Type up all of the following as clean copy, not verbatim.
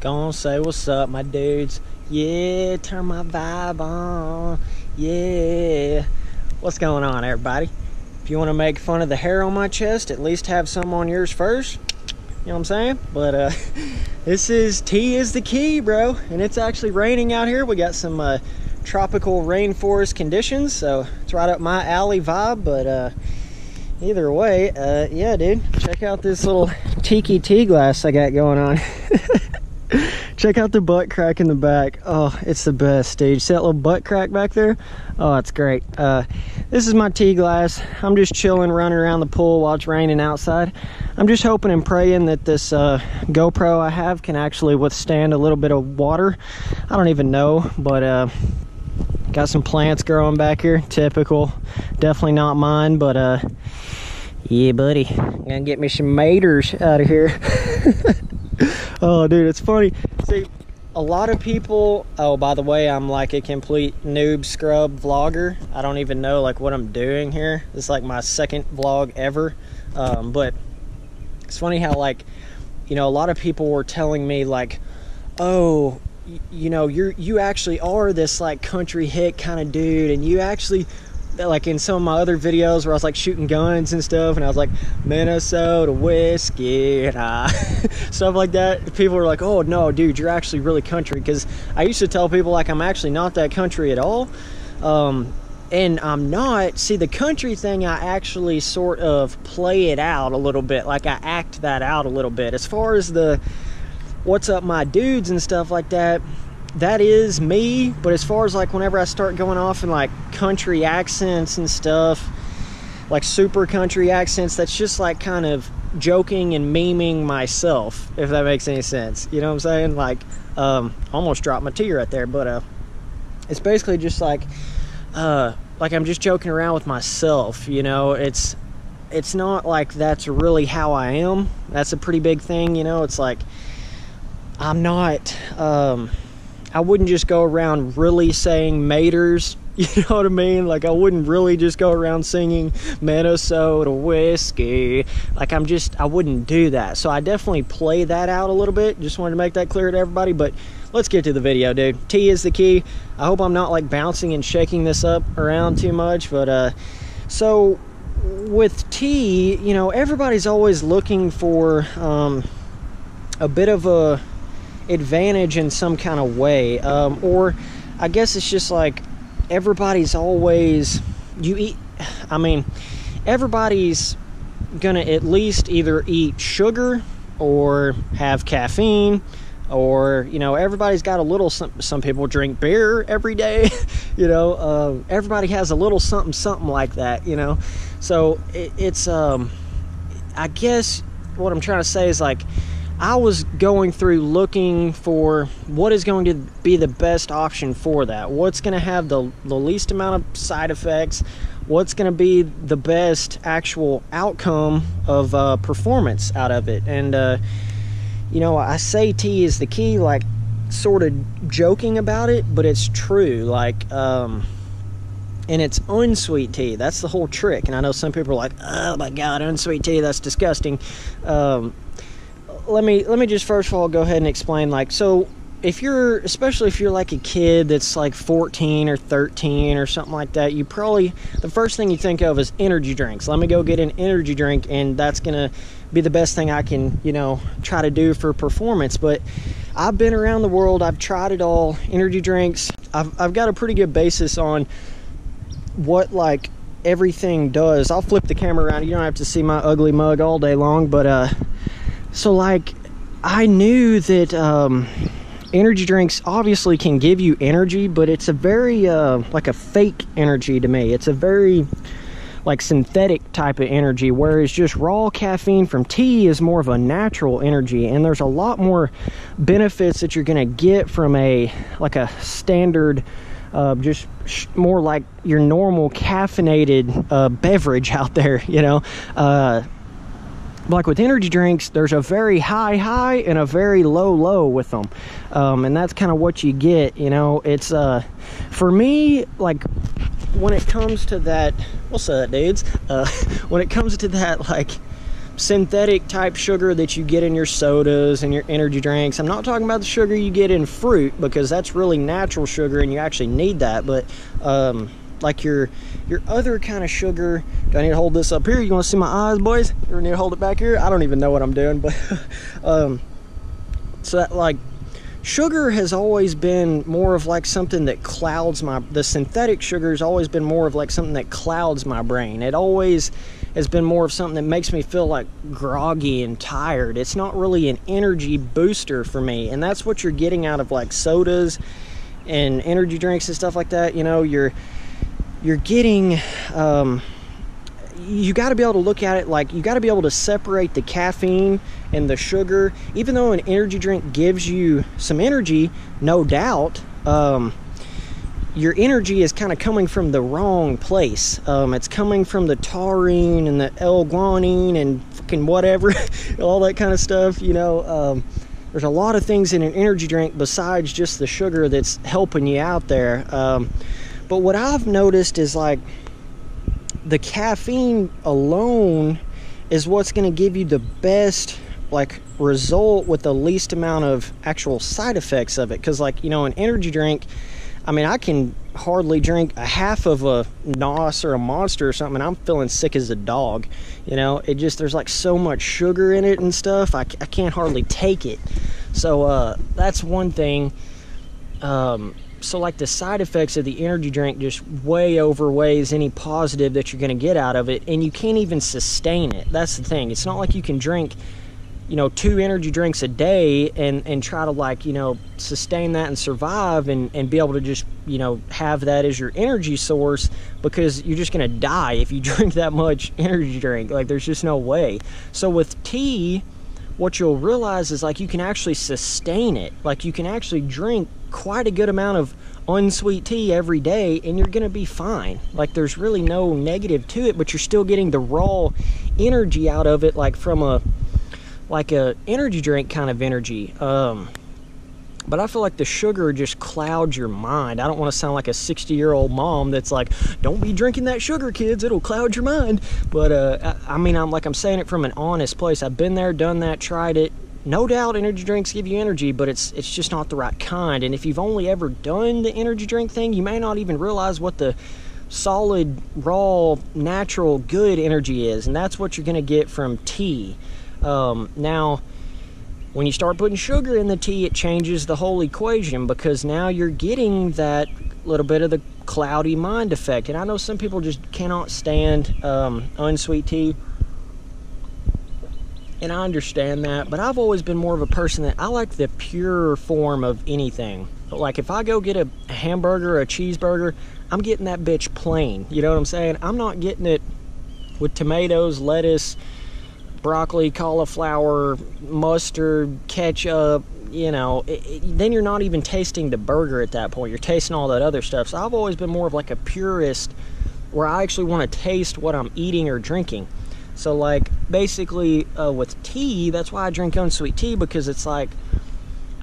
Gonna say what's up, my dudes. Yeah, turn my vibe on. Yeah. What's going on, everybody? If you want to make fun of the hair on my chest, at least have some on yours first. You know what I'm saying? But this is tea is the key, bro. And it's actually raining out here. We got some tropical rainforest conditions, so it's right up my alley vibe. But either way, yeah, dude, check out this little tiki tea glass I got going on. Check out the butt crack in the back. Oh, it's the best, dude. See that little butt crack back there? Oh, it's great. This is my tea glass. I'm just chilling, running around the pool while it's raining outside. I'm just hoping and praying that this GoPro I have can actually withstand a little bit of water. I don't even know, but got some plants growing back here. Typical. Definitely not mine, but yeah, buddy. I'm gonna get me some maters out of here. Oh, dude, it's funny. See, a lot of people, oh, by the way, I'm like a complete noob scrub vlogger. I don't even know like what I'm doing here. This is like my second vlog ever. But it's funny how, like, you know, a lot of people were telling me like, oh, you know, you actually are this like country hick kind of dude, and you actually, like in some of my other videos where I was like shooting guns and stuff, and I was like Minnesota whiskey and stuff like that, people were like, oh no, dude, you're actually really country. Because I used to tell people like I'm actually not that country at all, and I'm not. See, the country thing, I actually sort of play it out a little bit, like I act that out a little bit. As far as the what's up my dudes and stuff like that, that is me. But as far as like whenever I start going off in like country accents and stuff, like super country accents, that's just like kind of joking and memeing myself, if that makes any sense. You know what I'm saying? Like almost dropped my tea right there, but it's basically just like I'm just joking around with myself, you know. It's not like that's really how I am. That's a pretty big thing, you know. It's like I'm not I wouldn't just go around really saying maters, you know what I mean? Like I wouldn't really just go around singing Minnesota whiskey. Like I wouldn't do that. So I definitely play that out a little bit. Just wanted to make that clear to everybody. But let's get to the video, dude. Tea is the key. I hope I'm not like bouncing and shaking this up around too much. But so with tea, you know, everybody's always looking for a bit of a advantage in some kind of way, or I guess it's just like everybody's always, everybody's gonna at least either eat sugar or have caffeine, or, you know, everybody's got a little, some people drink beer every day, you know, everybody has a little something like that, you know. So it's I guess what I'm trying to say is like, I was going through looking for what is going to be the best option for that. What's going to have the least amount of side effects? What's going to be the best actual outcome of performance out of it? And, you know, I say tea is the key, like sort of joking about it, but it's true. Like, and it's unsweet tea. That's the whole trick. And I know some people are like, oh my God, unsweet tea, that's disgusting. Let me just first of all go ahead and explain, like, so especially if you're like a kid that's like 14 or 13 or something like that, you probably, the first thing you think of is energy drinks. Let me go get an energy drink, and that's gonna be the best thing I can, you know, try to do for performance. But I've been around the world, I've tried it all. Energy drinks, I've got a pretty good basis on what like everything does. I'll flip the camera around, you don't have to see my ugly mug all day long, but so like I knew that energy drinks obviously can give you energy, but it's a very like a fake energy to me. It's a very like synthetic type of energy, whereas just raw caffeine from tea is more of a natural energy, and there's a lot more benefits that you're gonna get from a standard just more like your normal caffeinated beverage out there, you know. Like with energy drinks, there's a very high and a very low with them, and that's kind of what you get, you know. It's for me, like when it comes to that, what's up dudes, when it comes to that like synthetic type sugar that you get in your sodas and your energy drinks. I'm not talking about the sugar you get in fruit, because that's really natural sugar and you actually need that. But like your other kind of sugar. Do I need to hold this up here? You want to see my eyes, boys? Or need to hold it back here? I don't even know what I'm doing, but so that, like, sugar has always been more of like something that clouds the synthetic sugar has always been more of like something that clouds my brain. It always has been more of something that makes me feel like groggy and tired. It's not really an energy booster for me, and that's what you're getting out of like sodas and energy drinks and stuff like that. You know, you're getting you got to be able to look at it like, you got to be able to separate the caffeine and the sugar. Even though an energy drink gives you some energy, no doubt, your energy is kind of coming from the wrong place. It's coming from the taurine and the L-guanine and fucking whatever, all that kind of stuff, you know. There's a lot of things in an energy drink besides just the sugar that's helping you out there. But what I've noticed is, like, the caffeine alone is what's going to give you the best, like, result with the least amount of actual side effects of it. Because, like, you know, an energy drink, I mean, I can hardly drink a half of a NOS or a Monster or something, and I'm feeling sick as a dog. You know, it just, there's like so much sugar in it and stuff, I can't hardly take it. So that's one thing. So like the side effects of the energy drink just way outweighs any positive that you're going to get out of it, and you can't even sustain it. That's the thing. It's not like you can drink, you know, 2 energy drinks a day and try to, like, you know, sustain that and survive and be able to just, you know, have that as your energy source, because you're just going to die if you drink that much energy drink. Like, there's just no way. So with tea, what you'll realize is, like, you can actually sustain it. Like, you can actually drink quite a good amount of unsweet tea every day and you're gonna be fine. Like, there's really no negative to it, but you're still getting the raw energy out of it, like from a energy drink kind of energy. But I feel like the sugar just clouds your mind. I don't want to sound like a 60-year-old mom that's like, don't be drinking that sugar, kids, it'll cloud your mind. But I mean, I'm saying it from an honest place. I've been there, done that, tried it. No doubt energy drinks give you energy, but it's just not the right kind. And if you've only ever done the energy drink thing, you may not even realize what the solid, raw, natural, good energy is. And that's what you're going to get from tea. Now, when you start putting sugar in the tea, it changes the whole equation, because now you're getting that little bit of the cloudy mind effect. And I know some people just cannot stand unsweet tea. And I understand that, but I've always been more of a person that I like the pure form of anything. Like, if I go get a hamburger or a cheeseburger, I'm getting that bitch plain. You know what I'm saying? I'm not getting it with tomatoes, lettuce, broccoli, cauliflower, mustard, ketchup. You know, then you're not even tasting the burger at that point. You're tasting all that other stuff. So I've always been more of like a purist, where I actually want to taste what I'm eating or drinking. So, like, basically with tea, that's why I drink unsweet tea, because it's like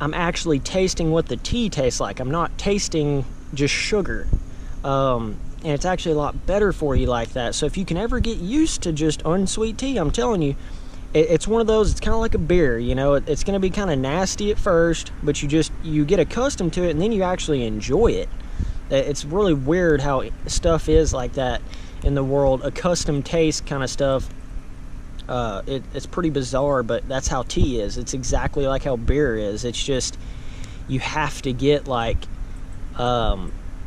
I'm actually tasting what the tea tastes like. I'm not tasting just sugar. And it's actually a lot better for you like that. So if you can ever get used to just unsweet tea, I'm telling you, it's one of those, it's kind of like a beer, you know. It's going to be kind of nasty at first, but you get accustomed to it, and then you actually enjoy it. It's really weird how stuff is like that in the world. Accustomed taste kind of stuff. It's pretty bizarre, but that's how tea is. It's exactly like how beer is. It's just, you have to get, like,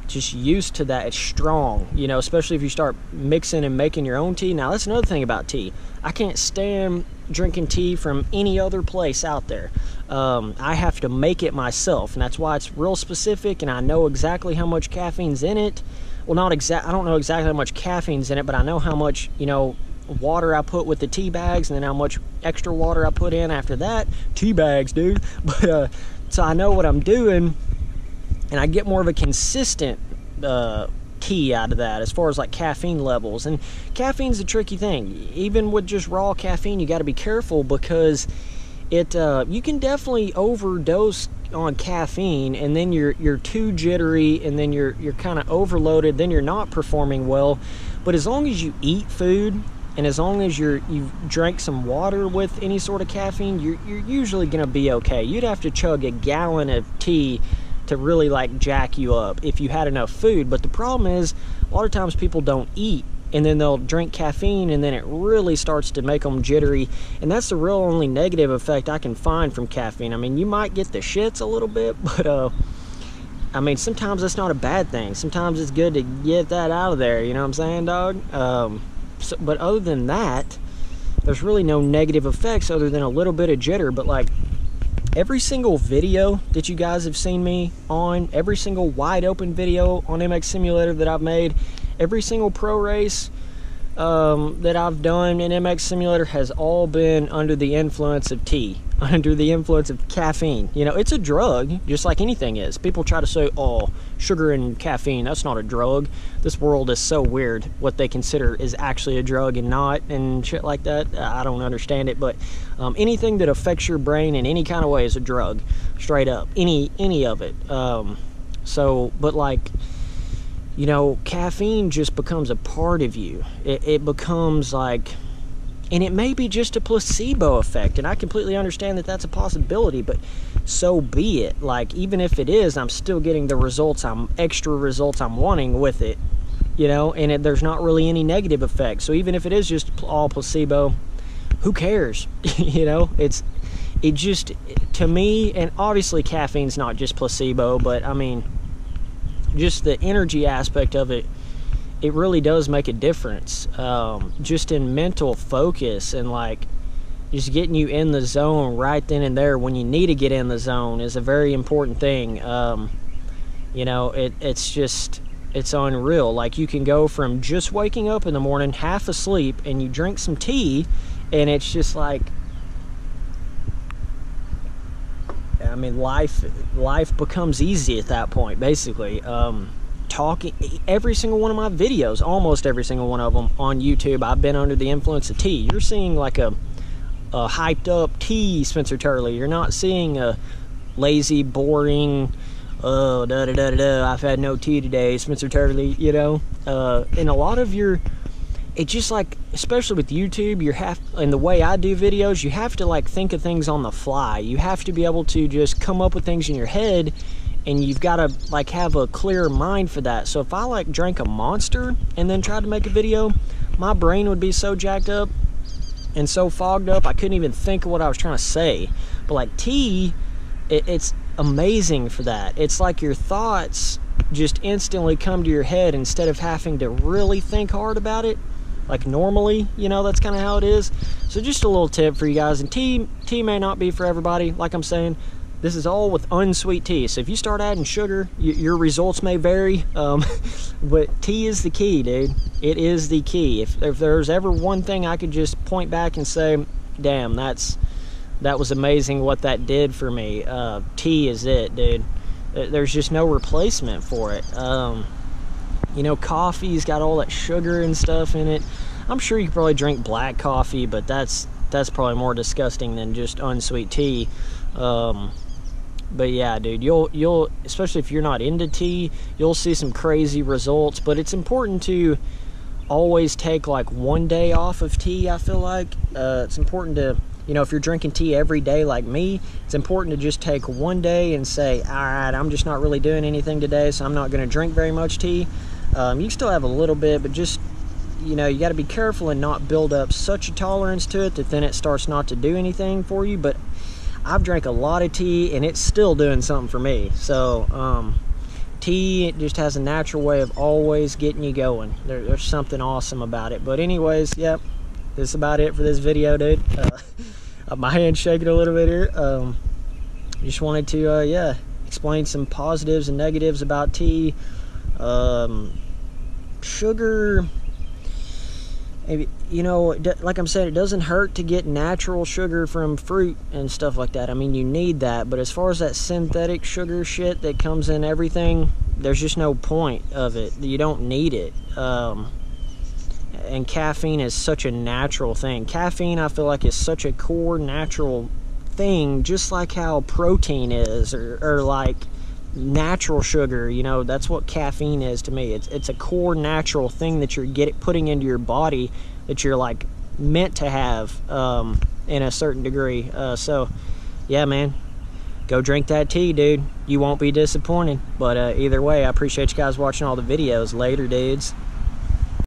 just used to that. It's strong, you know, especially if you start mixing and making your own tea. Now, that's another thing about tea. I can't stand drinking tea from any other place out there. I have to make it myself, and that's why it's real specific, and I know exactly how much caffeine's in it. Well, I don't know exactly how much caffeine's in it, but I know how much, you know, water I put with the tea bags, and then how much extra water I put in after that. Tea bags, dude. But so I know what I'm doing, and I get more of a consistent tea out of that as far as like caffeine levels. And caffeine's a tricky thing. Even with just raw caffeine, you got to be careful, because you can definitely overdose on caffeine, and then you're too jittery, and then you're kind of overloaded, then you're not performing well. But as long as you eat food And as long as you've drank some water with any sort of caffeine, you're usually going to be okay. You'd have to chug a gallon of tea to really like jack you up if you had enough food. But the problem is, a lot of times people don't eat, and then they'll drink caffeine, and then it really starts to make them jittery. And that's the real only negative effect I can find from caffeine. I mean, you might get the shits a little bit, but I mean, sometimes that's not a bad thing. Sometimes it's good to get that out of there, you know what I'm saying, dog? But other than that, there's really no negative effects other than a little bit of jitter. But like every single video that you guys have seen me on, every single wide open video on MX Simulator that I've made, every single pro race that I've done in MX Simulator has all been under the influence of tea, under the influence of caffeine. You know, it's a drug, just like anything is. People try to say, oh, sugar and caffeine, that's not a drug. This world is so weird, what they consider is actually a drug and not, and shit like that. I don't understand it, but anything that affects your brain in any kind of way is a drug, straight up, any of it. But like, you know, caffeine just becomes a part of you. It becomes like, and it may be just a placebo effect, and I completely understand that that's a possibility, but so be it. Like, even if it is, I'm still getting the extra results I'm wanting with it, you know, and there's not really any negative effects. So even if it is just all placebo, who cares? You know, it just, to me, and obviously caffeine's not just placebo, but I mean, just the energy aspect of it, it really does make a difference, just in mental focus, and like just getting you in the zone right then and there when you need to get in the zone is a very important thing. You know, it's unreal. Like, you can go from just waking up in the morning half asleep and you drink some tea, and it's just like, I mean, life becomes easy at that point, basically. Talking, every single one of my videos, almost every single one of them on YouTube, I've been under the influence of tea. You're seeing like a hyped up tea Spencer Turley. You're not seeing a lazy, boring, oh, I've had no tea today, Spencer Turley, you know? And a lot of it's just like, especially with YouTube, and the way I do videos, you have to like think of things on the fly. You have to be able to just come up with things in your head, and you've got to like have a clear mind for that. So if I like drank a Monster and then tried to make a video, my brain would be so jacked up and so fogged up I couldn't even think of what I was trying to say. But like tea, it's amazing for that. It's like your thoughts just instantly come to your head instead of having to really think hard about it like normally, you know. That's kind of how it is. So just a little tip for you guys. And tea may not be for everybody, like I'm saying. This is all with unsweet tea, so if you start adding sugar, your results may vary, but tea is the key, dude. It is the key. If there's ever one thing I could just point back and say, damn, that was amazing what that did for me, tea is it, dude. There's just no replacement for it. You know, coffee's got all that sugar and stuff in it. I'm sure you could probably drink black coffee, but that's probably more disgusting than just unsweet tea. But yeah, dude, you'll especially if you're not into tea, you'll see some crazy results. But it's important to always take like one day off of tea. I feel like it's important to, you know, if you're drinking tea every day like me, it's important to just take one day and say, all right, I'm just not really doing anything today, so I'm not going to drink very much tea. You can still have a little bit, but just, you know, you got to be careful and not build up such a tolerance to it that then it starts not to do anything for you. But I've drank a lot of tea and it's still doing something for me. So tea, it just has a natural way of always getting you going. There's something awesome about it. But anyways, yep, this is about it for this video, dude. My hand's shaking a little bit here. Just wanted to yeah, explain some positives and negatives about tea. Sugar, you know, like I'm saying, it doesn't hurt to get natural sugar from fruit and stuff like that. I mean, you need that, but as far as that synthetic sugar shit that comes in everything, there's just no point of it. You don't need it. And caffeine is such a natural thing. Caffeine, I feel like, is such a core natural thing, just like how protein is, or like natural sugar. You know, that's what caffeine is to me. It's a core natural thing that you're putting into your body that you're like meant to have in a certain degree. So yeah, man, go drink that tea, dude. You won't be disappointed. But either way, I appreciate you guys watching all the videos. Later, dudes.